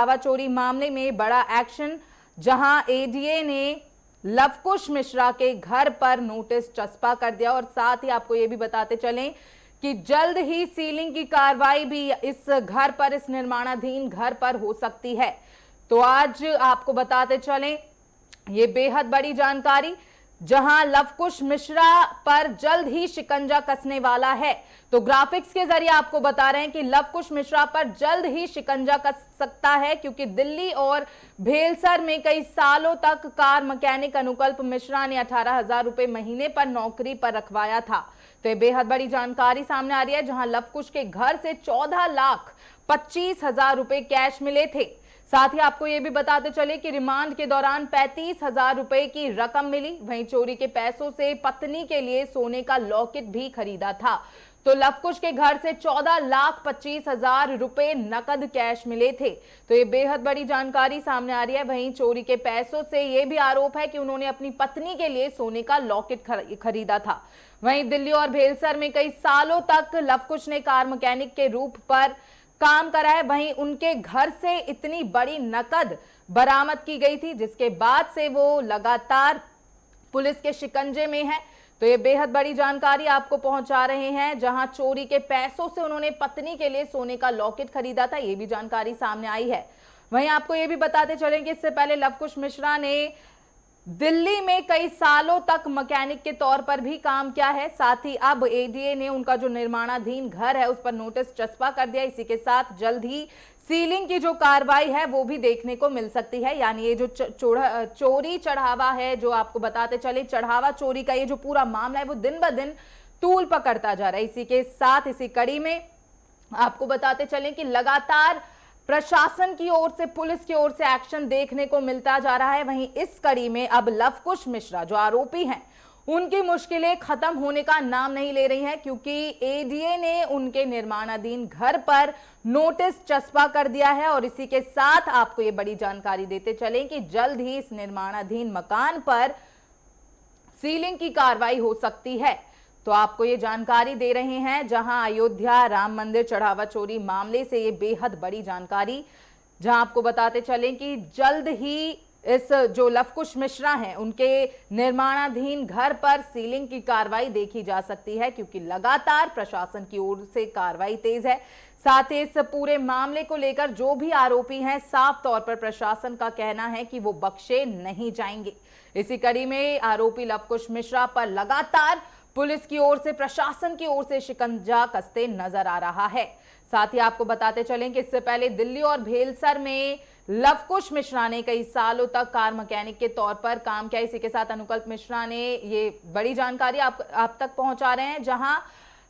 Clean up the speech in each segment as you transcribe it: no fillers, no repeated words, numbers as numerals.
चढ़ावा चोरी मामले में बड़ा एक्शन, जहां एडीए ने लवकुश मिश्रा के घर पर नोटिस चस्पा कर दिया। और साथ ही आपको यह भी बताते चलें कि जल्द ही सीलिंग की कार्रवाई भी इस घर पर, इस निर्माणाधीन घर पर हो सकती है। तो आज आपको बताते चलें ये बेहद बड़ी जानकारी, जहां लवकुश मिश्रा पर जल्द ही शिकंजा कसने वाला है। तो ग्राफिक्स के जरिए आपको बता रहे हैं कि लवकुश मिश्रा पर जल्द ही शिकंजा कस सकता है, क्योंकि दिल्ली और भेलसर में कई सालों तक कार मैकेनिक अनुकल्प मिश्रा ने 18,000 रुपए महीने पर नौकरी पर रखवाया था। तो ये बेहद बड़ी जानकारी सामने आ रही है, जहां लवकुश के घर से 14,25,000 रुपए कैश मिले थे। साथ ही आपको यह भी बताते चले कि रिमांड के दौरान 35,000 रुपए की रकम मिली। वहीं चोरी के पैसों से पत्नी के लिए सोने का लॉकेट भी खरीदा था। तो लवकुश के घर से 14,25,000 रुपए नकद कैश मिले थे। तो ये बेहद बड़ी जानकारी सामने आ रही है। वहीं चोरी के पैसों से यह भी आरोप है कि उन्होंने अपनी पत्नी के लिए सोने का लॉकेट खरीदा था। वहीं दिल्ली और भेलसर में कई सालों तक लवकुश ने कार मैकेनिक के रूप पर काम करा है। वहीं उनके घर से इतनी बड़ी नकद बरामद की गई थी, जिसके बाद से वो लगातार पुलिस के शिकंजे में है। तो ये बेहद बड़ी जानकारी आपको पहुंचा रहे हैं, जहां चोरी के पैसों से उन्होंने पत्नी के लिए सोने का लॉकेट खरीदा था, ये भी जानकारी सामने आई है। वहीं आपको ये भी बताते चलें कि इससे पहले लवकुश मिश्रा ने दिल्ली में कई सालों तक मैकेनिक के तौर पर भी काम किया है। साथ ही अब एडीए ने उनका जो निर्माणाधीन घर है उस पर नोटिस चस्पा कर दिया। इसी के साथ जल्द ही सीलिंग की जो कार्रवाई है वो भी देखने को मिल सकती है। यानी ये जो चोरी चढ़ावा है, जो आपको बताते चले चढ़ावा चोरी का ये जो पूरा मामला है वो दिन ब दिन तूल पकड़ता जा रहा है। इसी के साथ इसी कड़ी में आपको बताते चलें कि लगातार प्रशासन की ओर से, पुलिस की ओर से एक्शन देखने को मिलता जा रहा है। वहीं इस कड़ी में अब लवकुश मिश्रा जो आरोपी हैं, उनकी मुश्किलें खत्म होने का नाम नहीं ले रही हैं, क्योंकि एडीए ने उनके निर्माणाधीन घर पर नोटिस चस्पा कर दिया है। और इसी के साथ आपको ये बड़ी जानकारी देते चलें कि जल्द ही इस निर्माणाधीन मकान पर सीलिंग की कार्रवाई हो सकती है। तो आपको ये जानकारी दे रहे हैं, जहां अयोध्या राम मंदिर चढ़ावा चोरी मामले से ये बेहद बड़ी जानकारी, जहां आपको बताते चलें कि जल्द ही इस जो लवकुश मिश्रा हैं उनके निर्माणाधीन घर पर सीलिंग की कार्रवाई देखी जा सकती है, क्योंकि लगातार प्रशासन की ओर से कार्रवाई तेज है। साथ ही इस पूरे मामले को लेकर जो भी आरोपी हैं, साफ तौर पर प्रशासन का कहना है कि वो बख्शे नहीं जाएंगे। इसी कड़ी में आरोपी लवकुश मिश्रा पर लगातार पुलिस की ओर से, प्रशासन की ओर से शिकंजा कसते नजर आ रहा है। साथ ही आपको बताते चलें कि इससे पहले दिल्ली और भेलसर में लवकुश मिश्रा ने कई सालों तक कार मैकेनिक के तौर पर काम किया। इसी के साथ अनुकल्प मिश्रा ने ये बड़ी जानकारी आप तक पहुंचा रहे हैं, जहां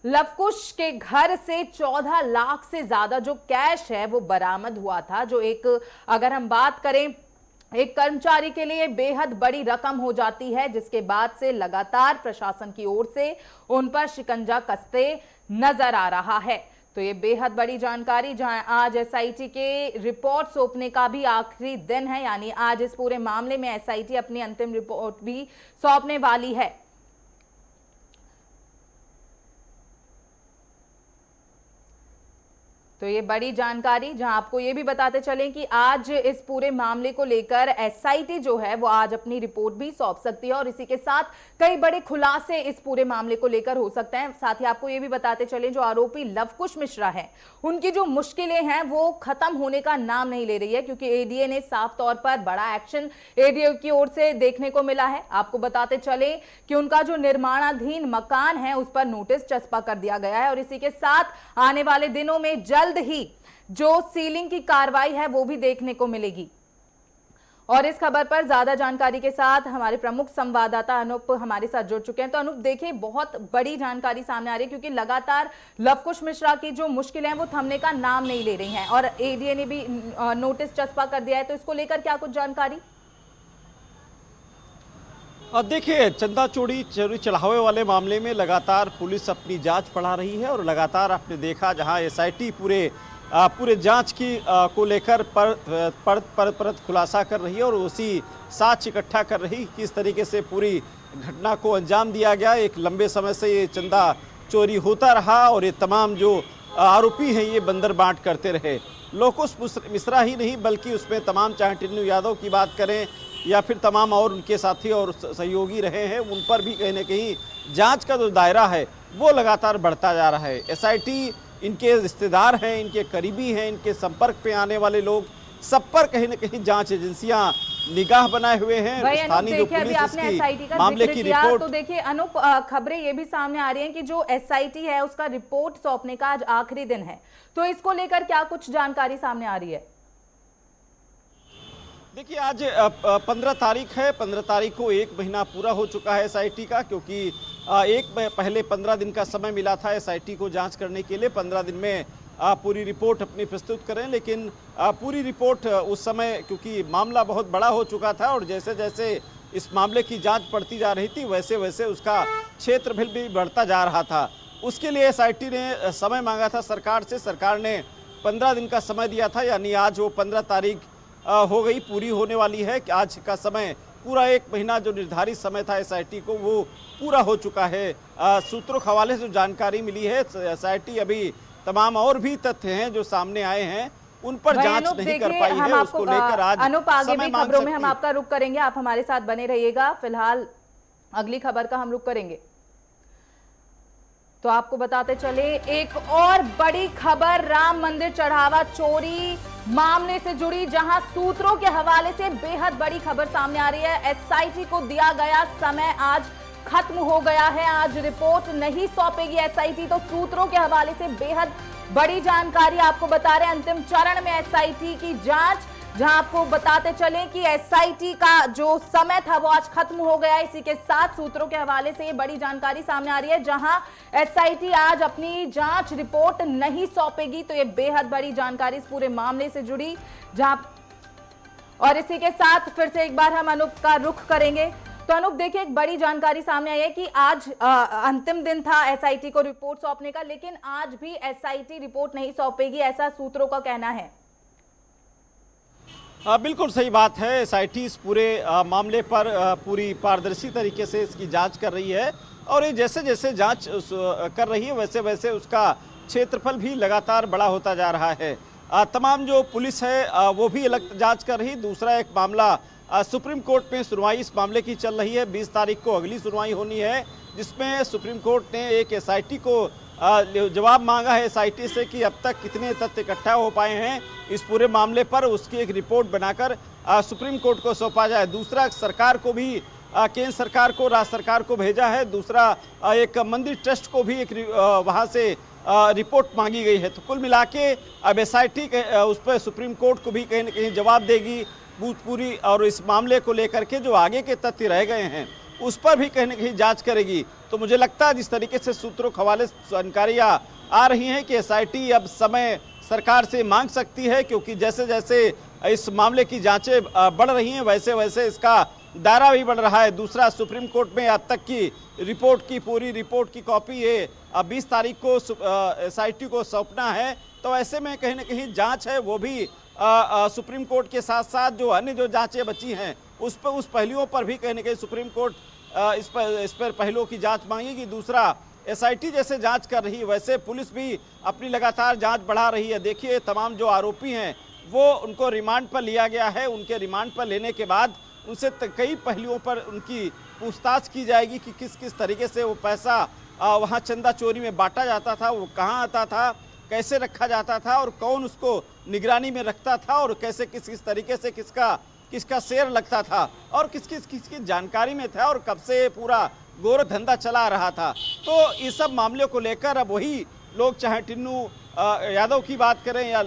लवकुश के घर से 14 लाख से ज्यादा जो कैश है वो बरामद हुआ था, जो एक, अगर हम बात करें, एक कर्मचारी के लिए बेहद बड़ी रकम हो जाती है, जिसके बाद से लगातार प्रशासन की ओर से उन पर शिकंजा कसते नजर आ रहा है। तो ये बेहद बड़ी जानकारी, जहां आज एसआईटी के रिपोर्ट सौंपने का भी आखिरी दिन है। यानी आज इस पूरे मामले में एसआईटी अपनी अंतिम रिपोर्ट भी सौंपने वाली है। तो ये बड़ी जानकारी, जहां आपको ये भी बताते चलें कि आज इस पूरे मामले को लेकर एसआईटी जो है वो आज अपनी रिपोर्ट भी सौंप सकती है, और इसी के साथ कई बड़े खुलासे इस पूरे मामले को लेकर हो सकते हैं। साथ ही आपको ये भी बताते चलें, जो आरोपी लवकुश मिश्रा है उनकी जो मुश्किलें हैं वो खत्म होने का नाम नहीं ले रही है, क्योंकि एडीए ने साफ तौर पर बड़ा एक्शन एडीए की ओर से देखने को मिला है। आपको बताते चले कि उनका जो निर्माणाधीन मकान है उस पर नोटिस चस्पा कर दिया गया है, और इसी के साथ आने वाले दिनों में जल्द ही जो सीलिंग की कार्रवाई है वो भी देखने को मिलेगी। और इस खबर पर ज्यादा जानकारी के साथ हमारे प्रमुख संवाददाता अनूप हमारे साथ जुड़ चुके हैं। तो अनूप, देखिए बहुत बड़ी जानकारी सामने आ रही है, क्योंकि लगातार लवकुश मिश्रा की जो मुश्किलें हैं वो थमने का नाम नहीं ले रही हैं, और एडीए ने भी नोटिस चस्पा कर दिया है। तो इसको लेकर क्या कुछ जानकारी? देखिए, चंदा चोरी चढ़ावे वाले मामले में लगातार पुलिस अपनी जांच बढ़ा रही है, और लगातार आपने देखा जहां एसआईटी पूरे जांच की को लेकर परत खुलासा कर रही है, और उसी साक्ष्य इकट्ठा कर रही किस तरीके से पूरी घटना को अंजाम दिया गया। एक लंबे समय से ये चंदा चोरी होता रहा, और ये तमाम जो आरोपी हैं ये बंदर बांट करते रहे। लोकुश मिश्रा ही नहीं बल्कि उसमें तमाम, चाहे टिन्नू यादव की बात करें या फिर तमाम और उनके साथी और सहयोगी रहे हैं, उन पर भी कहीं ना कहीं जांच का जो दायरा है वो लगातार बढ़ता जा रहा है। एसआईटी, इनके रिश्तेदार हैं, इनके करीबी हैं, इनके संपर्क पे आने वाले लोग, सब पर कहीं ना कहीं जांच एजेंसियां निगाह बनाए हुए हैं। स्थानीय जो पुलिस आपने एसआईटी का मामले जिक्र की किया, रिपोर्ट, तो देखिए अनूप, खबरें ये भी सामने आ रही हैं कि जो एसआईटी है उसका रिपोर्ट सौंपने का आज आखिरी दिन है, तो इसको लेकर क्या कुछ जानकारी सामने आ रही है? देखिए आज 15 तारीख है। 15 तारीख को 1 महीना पूरा हो चुका है एसआईटी का, क्योंकि पहले 15 दिन का समय मिला था एसआईटी को जांच करने के लिए। 15 दिन में पूरी रिपोर्ट अपनी प्रस्तुत करें, लेकिन पूरी रिपोर्ट उस समय, क्योंकि मामला बहुत बड़ा हो चुका था और जैसे जैसे इस मामले की जांच बढ़ती जा रही थी वैसे वैसे उसका क्षेत्रफल भी बढ़ता जा रहा था। उसके लिए एसआईटी ने समय मांगा था सरकार से। सरकार ने 15 दिन का समय दिया था, यानी आज वो 15 तारीख हो गई, पूरी होने वाली है कि आज का समय, पूरा 1 महीना जो निर्धारित समय था एसआईटी को वो पूरा हो चुका है। सूत्रों के हवाले से जो जानकारी मिली है, एसआईटी अभी तमाम और भी तथ्य हैं जो सामने आए हैं उन पर जांच नहीं कर पाई है, उसको लेकर आज अनूप आगे भी खबरों में हम सकती है। आपका रुख करेंगे, आप हमारे साथ बने रहिएगा। फिलहाल अगली खबर का हम रुख करेंगे। तो आपको बताते चले एक और बड़ी खबर राम मंदिर चढ़ावा चोरी मामले से जुड़ी, जहां सूत्रों के हवाले से बेहद बड़ी खबर सामने आ रही है। एसआईटी को दिया गया समय आज खत्म हो गया है, आज रिपोर्ट नहीं सौंपेगी एसआईटी। तो सूत्रों के हवाले से बेहद बड़ी जानकारी आपको बता रहे हैं। अंतिम चरण में एसआईटी की जांच, जहां आपको बताते चलें कि एसआईटी का जो समय था वो आज खत्म हो गया। इसी के साथ सूत्रों के हवाले से ये बड़ी जानकारी सामने आ रही है, जहां एसआईटी आज अपनी जांच रिपोर्ट नहीं सौंपेगी। तो ये बेहद बड़ी जानकारी इस पूरे मामले से जुड़ी, जहां और इसी के साथ फिर से एक बार हम अनूप का रुख करेंगे। तो अनूप देखिए, एक बड़ी जानकारी सामने आई है कि आज अंतिम दिन था एसआईटी को रिपोर्ट सौंपने का, लेकिन आज भी एसआईटी रिपोर्ट नहीं सौंपेगी, ऐसा सूत्रों का कहना है। बिल्कुल सही बात है। एसआईटी इस पूरे मामले पर पूरी पारदर्शी तरीके से इसकी जांच कर रही है और ये जैसे जैसे जांच कर रही है वैसे वैसे उसका क्षेत्रफल भी लगातार बड़ा होता जा रहा है। तमाम जो पुलिस है वो भी अलग जांच कर रही। दूसरा एक मामला सुप्रीम कोर्ट में सुनवाई इस मामले की चल रही है। 20 तारीख को अगली सुनवाई होनी है, जिसमें सुप्रीम कोर्ट ने एक एसआईटी को जवाब मांगा है एसआईटी से कि अब तक कितने तथ्य इकट्ठा हो पाए हैं इस पूरे मामले पर, उसकी एक रिपोर्ट बनाकर सुप्रीम कोर्ट को सौंपा जाए। दूसरा, सरकार को भी, केंद्र सरकार को, राज्य सरकार को भेजा है। दूसरा, एक मंदिर ट्रस्ट को भी एक वहाँ से रिपोर्ट मांगी गई है। तो कुल मिला के अब एसआईटी उस पर सुप्रीम कोर्ट को भी कहीं न कहीं जवाब देगी पूरी, और इस मामले को लेकर के जो आगे के तथ्य रह गए हैं उस पर भी कहीं न कहीं जांच करेगी। तो मुझे लगता है जिस तरीके से सूत्रों के हवाले से जानकारियाँ आ रही हैं कि एसआईटी अब समय सरकार से मांग सकती है, क्योंकि जैसे जैसे इस मामले की जांचें बढ़ रही हैं वैसे वैसे इसका दायरा भी बढ़ रहा है। दूसरा, सुप्रीम कोर्ट में अब तक की रिपोर्ट की पूरी रिपोर्ट की कॉपी ये 20 तारीख को एसआईटी को सौंपना है। तो ऐसे में कहीं न कहीं जांच है वो भी सुप्रीम कोर्ट के साथ साथ जो अन्य जो जांचें बची हैं उस पहलुओं पर भी कहीं न कहीं सुप्रीम कोर्ट इस पर पहलुओं की जांच मांगेगी। दूसरा, एसआईटी जैसे जांच कर रही है वैसे पुलिस भी अपनी लगातार जांच बढ़ा रही है। देखिए, तमाम जो आरोपी हैं वो उनको रिमांड पर लिया गया है। उनके रिमांड पर लेने के बाद उनसे कई पहलुओं पर उनकी पूछताछ की जाएगी कि किस किस तरीके से वो पैसा वहाँ चंदा चोरी में बांटा जाता था, वो कहाँ आता था, कैसे रखा जाता था और कौन उसको निगरानी में रखता था और कैसे किस किस तरीके से किसका शेयर लगता था और किसकी जानकारी में था और कब से पूरा गोर धंधा चला रहा था। तो इस सब मामले को लेकर अब वही लोग, चाहे टिन्नू यादव की बात करें या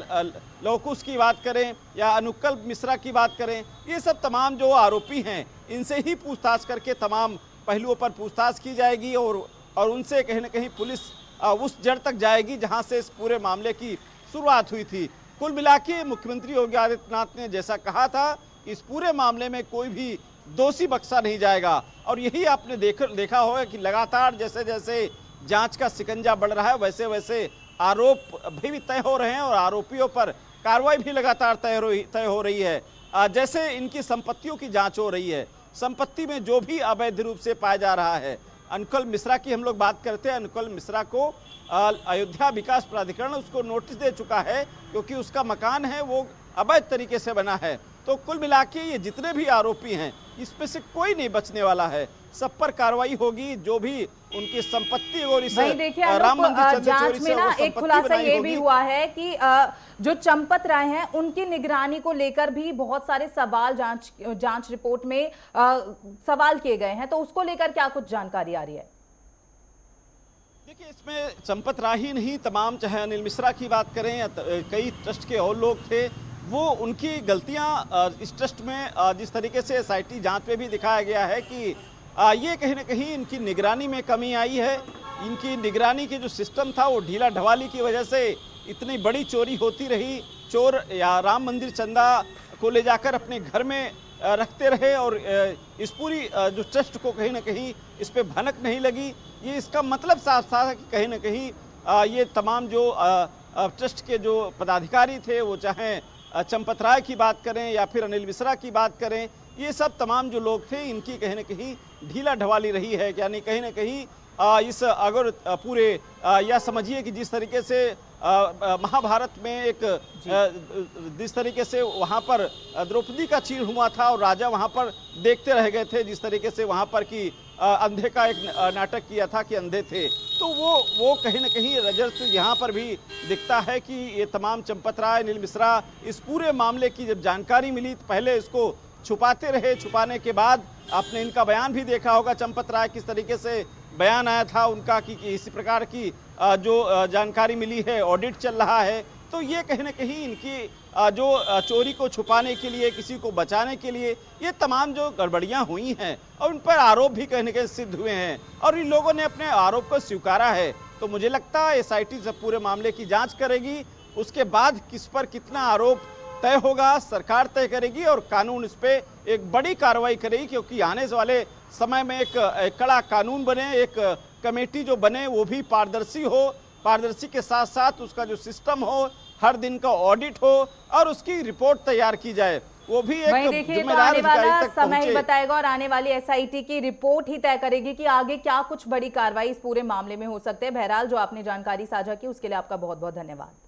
लोकुश की बात करें या अनुकल मिश्रा की बात करें, ये सब तमाम जो आरोपी हैं इनसे ही पूछताछ करके तमाम पहलुओं पर पूछताछ की जाएगी और उनसे कहीं न कहीं पुलिस उस जड़ तक जाएगी जहां से इस पूरे मामले की शुरुआत हुई थी। कुल मिला के मुख्यमंत्री योगी आदित्यनाथ ने जैसा कहा था, इस पूरे मामले में कोई भी दोषी बख्शा नहीं जाएगा और यही आपने देखा होगा कि लगातार जैसे जैसे जांच का शिकंजा बढ़ रहा है वैसे वैसे आरोप भी तय हो रहे हैं और आरोपियों पर कार्रवाई भी लगातार तय हो रही है। जैसे इनकी संपत्तियों की जांच हो रही है, संपत्ति में जो भी अवैध रूप से पाया जा रहा है अनुकूल मिश्रा की हम लोग बात करते हैं। अनुकूल मिश्रा को अयोध्या विकास प्राधिकरण उसको नोटिस दे चुका है, क्योंकि उसका मकान है वो अवैध तरीके से बना है। तो कुल मिला के ये जितने भी आरोपी हैं, इसमें से कोई नहीं बचने वाला है, सब पर कार्रवाई होगी। जो भी उनकी संपत्ति और इस वहीं देखिए राम मंदिर जांच में ना एक खुलासा ये भी हुआ है कि जो चंपत राय हैं उनकी निगरानी को लेकर भी बहुत सारे सवाल जांच रिपोर्ट में सवाल किए गए हैं, तो उसको लेकर क्या कुछ जानकारी आ रही है? देखिए, इसमें चंपत राय ही नहीं, तमाम चाहे अनिल मिश्रा की बात करें या कई ट्रस्ट के और लोग थे, वो उनकी गलतियां इस ट्रस्ट में जिस तरीके से एसआईटी जांच में भी दिखाया गया है कि ये कहीं ना कहीं इनकी निगरानी में कमी आई है। इनकी निगरानी के जो सिस्टम था वो ढीला ढवाली की वजह से इतनी बड़ी चोरी होती रही। चोर या राम मंदिर चंदा को ले जाकर अपने घर में रखते रहे और इस पूरी जो ट्रस्ट को कहीं ना कहीं इस पे भनक नहीं लगी। ये इसका मतलब साफ साफ है कि कहीं ना कहीं ये तमाम जो ट्रस्ट के जो पदाधिकारी थे, वो चाहे चंपत राय की बात करें या फिर अनिल मिश्रा की बात करें, ये सब तमाम जो लोग थे इनकी कहीं ना कहीं ढीला ढवाली रही है। यानी कहीं ना कहीं इस अगर पूरे या समझिए कि जिस तरीके से महाभारत में एक जिस तरीके से वहाँ पर द्रौपदी का चीर हुआ था और राजा वहाँ पर देखते रह गए थे, जिस तरीके से वहाँ पर कि अंधे का एक नाटक किया था कि अंधे थे, तो वो कहीं ना कहीं रजत यहाँ पर भी दिखता है कि ये तमाम चंपत राय, अनिल मिश्रा, इस पूरे मामले की जब जानकारी मिली तो पहले इसको छुपाते रहे। छुपाने के बाद आपने इनका बयान भी देखा होगा, चंपत राय किस तरीके से बयान आया था उनका कि इसी प्रकार की जो जानकारी मिली है, ऑडिट चल रहा है। तो ये कहीं ना कहीं इनकी जो चोरी को छुपाने के लिए, किसी को बचाने के लिए ये तमाम जो गड़बड़ियां हुई हैं और उन पर आरोप भी कहीं ना कहीं सिद्ध हुए हैं और इन लोगों ने अपने आरोप को स्वीकारा है। तो मुझे लगता है एसआईटी जब पूरे मामले की जांच करेगी, उसके बाद किस पर कितना आरोप तय होगा सरकार तय करेगी और कानून इस पे एक बड़ी कार्रवाई करेगी, क्योंकि आने वाले समय में एक कड़ा कानून बने, एक कमेटी जो बने वो भी पारदर्शी हो, पारदर्शी के साथ साथ उसका जो सिस्टम हो, हर दिन का ऑडिट हो और उसकी रिपोर्ट तैयार की जाए, वो भी एक जिम्मेदार अधिकारी तक समय ही बताएगा और आने वाली एसआईटी की रिपोर्ट ही तय करेगी कि आगे क्या कुछ बड़ी कार्रवाई इस पूरे मामले में हो सकते हैं। बहरहाल जो आपने जानकारी साझा की उसके लिए आपका बहुत बहुत धन्यवाद।